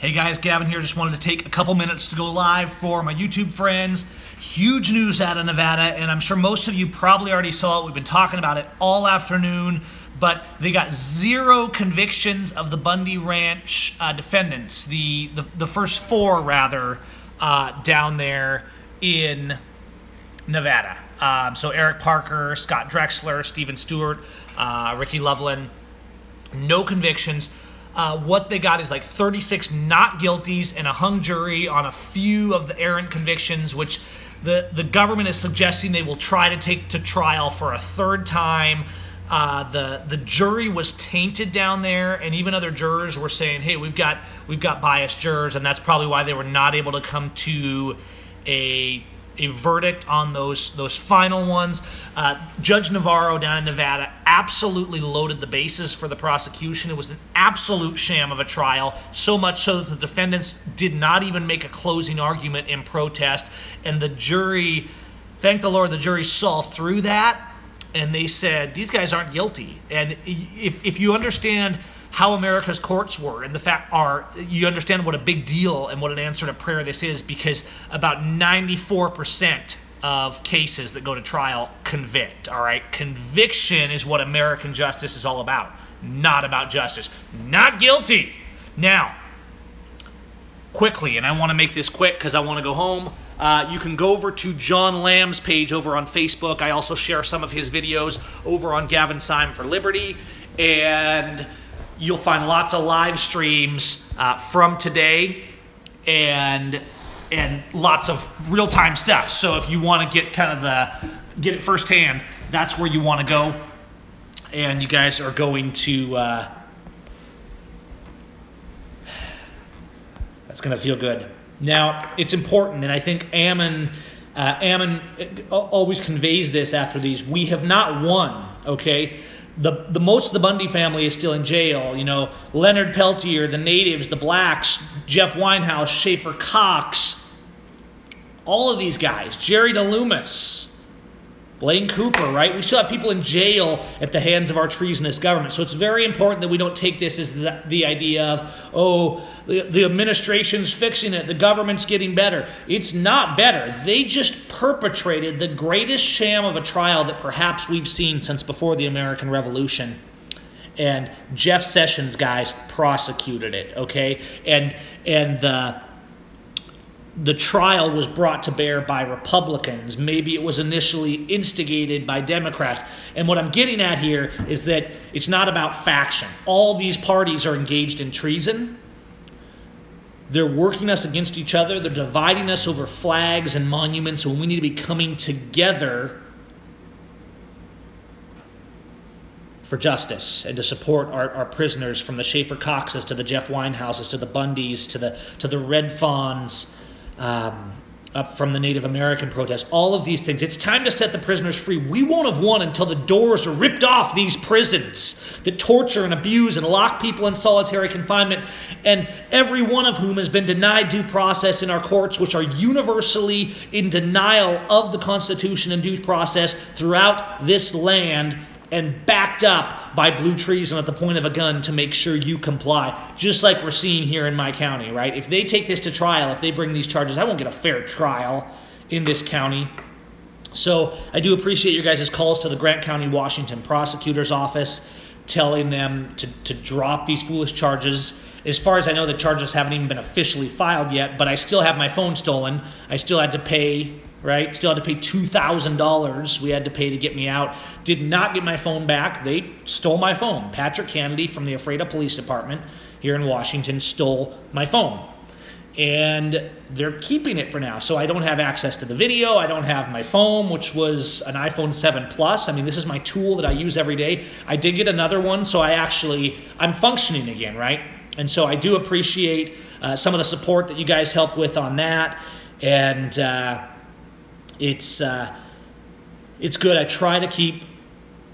Hey guys, Gavin here. Just wanted to take a couple minutes to go live for my YouTube friends. Huge news out of Nevada, and I'm sure most of you probably already saw it. We've been talking about it all afternoon, but they got 0 convictions of the Bundy Ranch defendants, the first 4 rather, down there in Nevada. So Eric Parker, Scott Drexler, Stephen Stewart, Ricky Loveland, no convictions. What they got is like 36 not guilties and a hung jury on a few of the errant convictions, which the government is suggesting they will try to take to trial for a 3rd time. The jury was tainted down there, and even other jurors were saying, hey, we've got biased jurors, and that's probably why they were not able to come to a verdict on those final ones. Judge Navarro down in Nevada absolutely loaded the bases for the prosecution. It was an absolute sham of a trial, so much so that the defendants did not even make a closing argument in protest, and the jury, thank the Lord, the jury saw through that, and they said, these guys aren't guilty. And if you understand how America's courts were, and the fact you understand what a big deal and what an answer to prayer this is, because about 94% of cases that go to trial convict, all right? Conviction is what American justice is all about, not about justice. Not guilty. Now, quickly, and I want to make this quick because I want to go home, you can go over to John Lamb's page over on Facebook. I also share some of his videos over on Gavin Syme for Liberty, and you'll find lots of live streams from today and lots of real-time stuff. So if you want to get get it firsthand, that's where you want to go. And you guys are going to that's going to feel good. Now, it's important, and I think Ammon always conveys this after these. We have not won, okay? The most of the Bundy family is still in jail. You know, Leonard Peltier, the natives, the blacks, Jeff Winehouse, Schaefer Cox, all of these guys, Jerry DeLoomis, Blaine Cooper, right? We still have people in jail at the hands of our treasonous government. So it's very important that we don't take this as the idea of, oh, the administration's fixing it, the government's getting better. It's not better. They just perpetrated the greatest sham of a trial that perhaps we've seen since before the American Revolution. And Jeff Sessions, guys, prosecuted it, okay? And the trial was brought to bear by Republicans. Maybe it was initially instigated by Democrats. And what I'm getting at here is that it's not about faction. All these parties are engaged in treason. They're working us against each other. They're dividing us over flags and monuments when we need to be coming together for justice and to support our prisoners, from the Schaefer Coxes to the Jeff Winehouses to the Bundys to the Red Fawns, up from the Native American protests, all of these things. It's time to set the prisoners free. We won't have won until the doors are ripped off these prisons that torture and abuse and lock people in solitary confinement, and every one of whom has been denied due process in our courts, which are universally in denial of the Constitution and due process throughout this land, and backed up by blue treason at the point of a gun to make sure you comply, just like we're seeing here in my county, right? If they take this to trial, if they bring these charges, I won't get a fair trial in this county. So I do appreciate your guys' calls to the Grant County, Washington Prosecutor's Office, telling them to drop these foolish charges. As far as I know, the charges haven't even been officially filed yet, but I still have my phone stolen. I still had to pay, right? Still had to pay $2,000 we had to pay to get me out. Did not get my phone back. They stole my phone. Patrick Kennedy from the Ephrata Police Department here in Washington stole my phone. And they're keeping it for now. So I don't have access to the video. I don't have my phone, which was an iPhone 7 Plus. I mean, this is my tool that I use every day. I did get another one, so I'm functioning again, right? And so I do appreciate some of the support that you guys help with on that. And it's good. I try to keep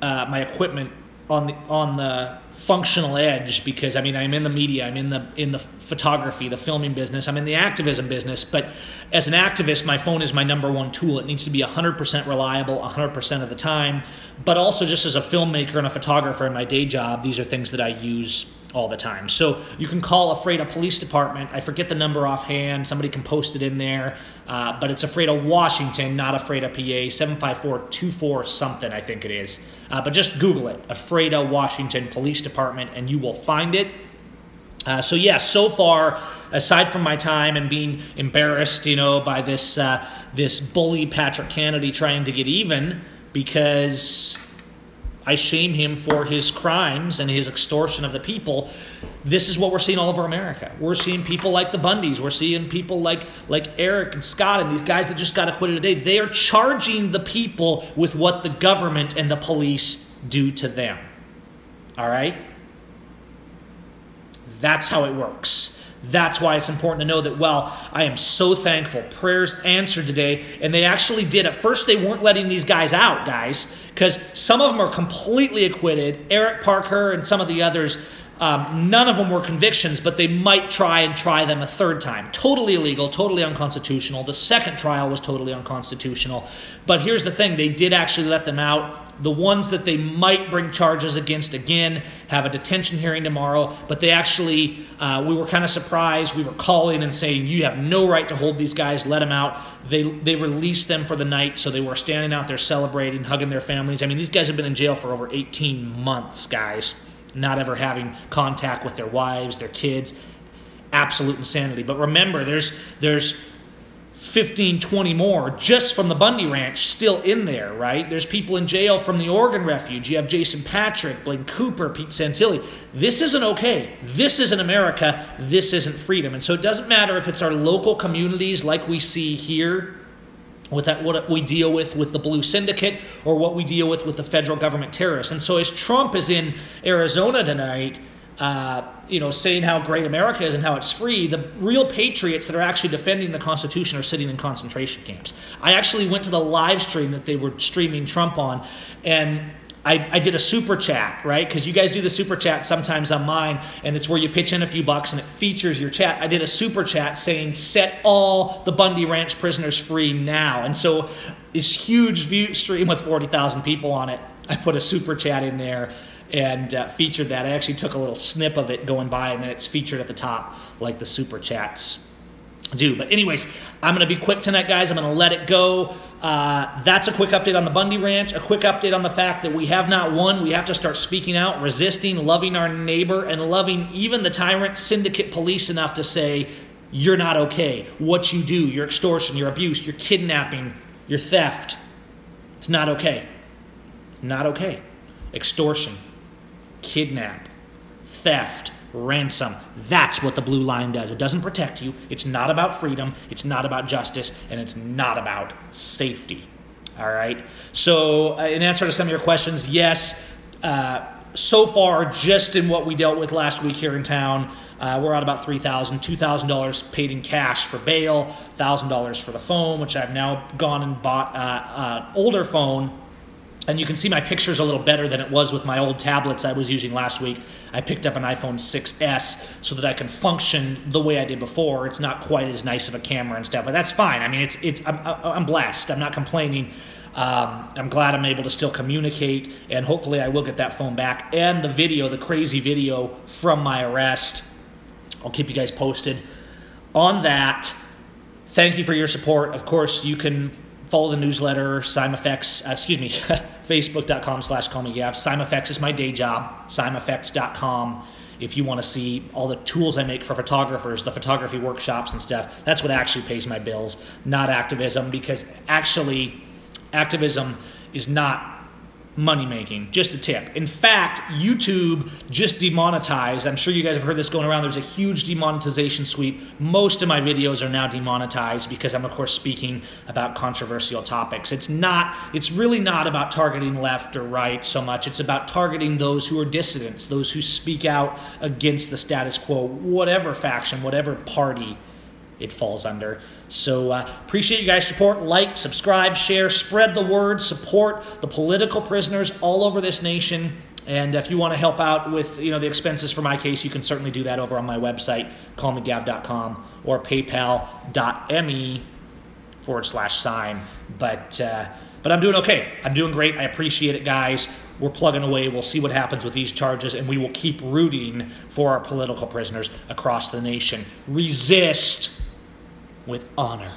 my equipment on the functional edge, because I mean, I'm in the media, I'm in the photography, the filming business, I'm in the activism business, but as an activist, my phone is my #1 tool. It needs to be 100% reliable 100% of the time, but also just as a filmmaker and a photographer in my day job, these are things that I use all the time. So you can call Ephrata Police Department. I forget the number offhand. Somebody can post it in there. But it's Ephrata, Washington, not Ephrata, PA, 75424 something, I think it is. But just Google it, Ephrata, Washington Police Department, and you will find it. So yeah, so far, aside from my time and being embarrassed, you know, by this this bully Patrick Kennedy trying to get even because I shame him for his crimes and his extortion of the people, this is what we're seeing all over America. We're seeing people like the Bundys. We're seeing people like Eric and Scott and these guys that just got acquitted today. They are charging the people with what the government and the police do to them. All right? That's how it works. That's why it's important to know that, well, I am so thankful. Prayers answered today, and they actually did. At first, they weren't letting these guys out, guys, because some of them are completely acquitted. Eric Parker and some of the others, none of them were convictions, but they might try them a third time. Totally illegal, totally unconstitutional. The second trial was totally unconstitutional. But here's the thing. They did actually let them out. The ones that they might bring charges against again have a detention hearing tomorrow, but they actually, we were kind of surprised. We were calling and saying, you have no right to hold these guys, let them out. They released them for the night, so they were standing out there celebrating, hugging their families. I mean, these guys have been in jail for over 18 months, guys, not ever having contact with their wives, their kids. Absolute insanity. But remember, there's 15, 20 more just from the Bundy Ranch still in there, right? There's people in jail from the Oregon Refuge. You have Jason Patrick, Blaine Cooper, Pete Santilli. This isn't okay. This isn't America. This isn't freedom. And so it doesn't matter if it's our local communities like we see here, with that, what we deal with the Blue Syndicate, or what we deal with the federal government terrorists. And so as Trump is in Arizona tonight, you know, saying how great America is and how it's free, the real patriots that are actually defending the Constitution are sitting in concentration camps. I actually went to the live stream that they were streaming Trump on, and I did a super chat, right? Because you guys do the super chat sometimes on mine, and it's where you pitch in a few bucks and it features your chat. I did a super chat saying, set all the Bundy Ranch prisoners free now. And so this huge view stream with 40,000 people on it, I put a super chat in there and featured that. I actually took a little snip of it going by, and then it's featured at the top like the super chats do. But anyways, I'm going to be quick tonight, guys. I'm going to let it go. That's a quick update on the Bundy Ranch, a quick update on the fact that we have not won. We have to start speaking out, resisting, loving our neighbor, and loving even the tyrant syndicate police enough to say, you're not okay. What you do, your extortion, your abuse, your kidnapping, your theft, it's not okay. It's not okay. Extortion, kidnap, theft, ransom. That's what the blue line does. It doesn't protect you. It's not about freedom. It's not about justice. And it's not about safety. All right? So in answer to some of your questions, yes, so far, just in what we dealt with last week here in town, we're at about $3,000, $2,000 paid in cash for bail, $1,000 for the phone, which I've now gone and bought an older phone. And you can see my picture's a little better than it was with my old tablets I was using last week. I picked up an iPhone 6S so that I can function the way I did before. It's not quite as nice of a camera and stuff, but that's fine. I mean, I'm blessed. I'm not complaining. I'm glad I'm able to still communicate, and hopefully I will get that phone back. And the video, the crazy video from my arrest, I'll keep you guys posted on that. Thank you for your support. Of course, you can follow the newsletter, Facebook.com/callmegav. SimeFX is my day job, SimeFX.com. If you want to see all the tools I make for photographers, the photography workshops and stuff, that's what actually pays my bills, not activism, because actually activism is not money-making. Just a tip. In fact, YouTube just demonetized. I'm sure you guys have heard this going around. There's a huge demonetization sweep. Most of my videos are now demonetized because I'm, of course, speaking about controversial topics. It's really not about targeting left or right so much. It's about targeting those who are dissidents, those who speak out against the status quo, whatever faction, whatever party it falls under. So appreciate you guys' support. Like, subscribe, share, spread the word, support the political prisoners all over this nation. And if you want to help out with the expenses for my case, you can certainly do that over on my website, callmegav.com, or paypal.me/sign. But I'm doing okay. I'm doing great. I appreciate it, guys. we're plugging away. We'll see what happens with these charges, and we will keep rooting for our political prisoners across the nation. Resist with honor.